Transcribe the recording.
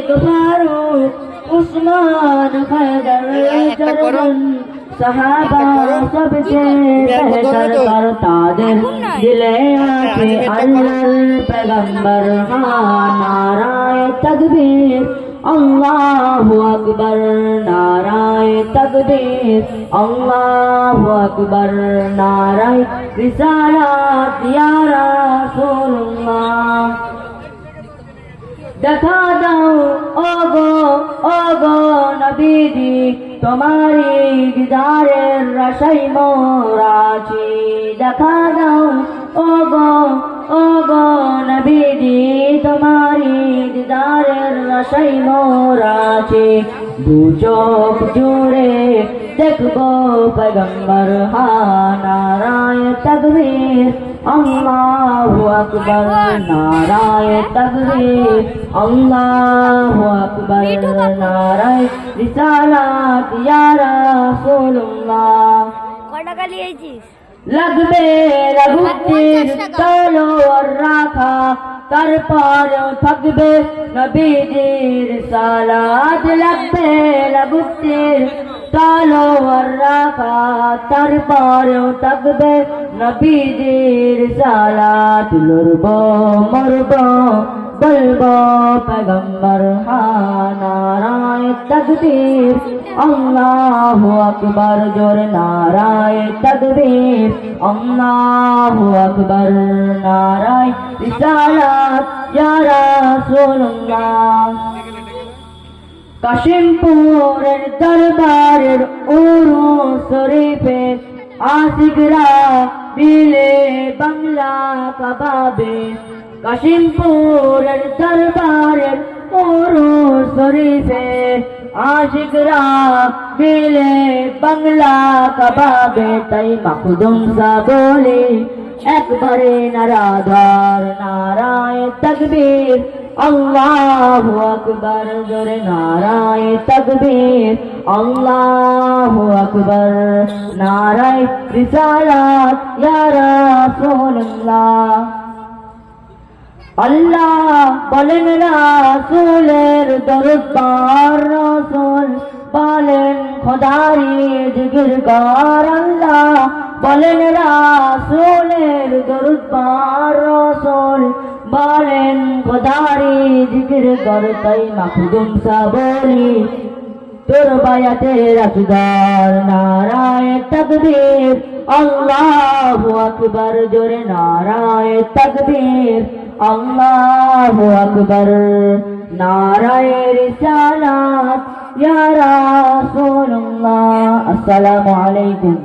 Siddique Farooq Usman Haider German सहाबा सबसे बेहतर कर ताजर दिले आके अल्लाह पैगंबर नाराए तकबीर अल्लाहु अकबर नाराए तकबीर अल्लाहु अकबर नाराए रिसालत या रसूलुल्लाह দেখা দাও ওগো নবীজি তোমারি দিদারের আশায় মোরা আছি দেখা দাও ওগো নবীজি তোমারি দিদারের আশায় মোরা আছি দু চোখ জুড়ে দেখবো पैगंबर नाराए तकबीर अल्लाहु अकबर नाराए तकबीर अल्लाहु अकबर नाराए रिसालत या रसूलुल्लाह কটা লিয়েছিস লাগবে রঘুবীর তলোয়ার রাখা তারপরেও থাকবে নবীজির সালাত লাগবে রঘুবীর তলোয়ার রাখা তারপরেও থাকবে নবীজির সালাত লড়বো মরবো বলবো पैगंबर नाराए तकबीर अल्लाहु अकबर जोर नाराए तकबीर अल्लाहु अकबर नाराए रिसालत या रसूलुल्लाह काशिमपुरेर दरबारेर उरुस शरीफे आशिकरा मिले बांगला कबाबे काशिमपुरेर दरबारेर उरुस शरीफे आशिकरा मिले बांगला कबाबे ताई माखदुम सा बोले একবারে নারাদার নারায়ে তকবীর अल्लाहु अकबर जोरे नाराए तकबीर अल्लाहु अकबर नाराए रिसालत या रसूलुल्लाह अल्लाह बोलेन रसूलेर दरूद पार रसूल बोलेन खुदारी जिकिर कर अल्लाह बोलेन रसूलेर दरूद पार रसूल बोलेन खुदारी जिकिर कर ताई माखदुम सा बोली तोर बायाते रसदार नाराए तकबीर अल्लाहु अकबर जोरे नाराए तकबीर अल्लाहु अकबर नाराए रिसालत या रसूलुल्लाह अस्सलामु अलैकुम।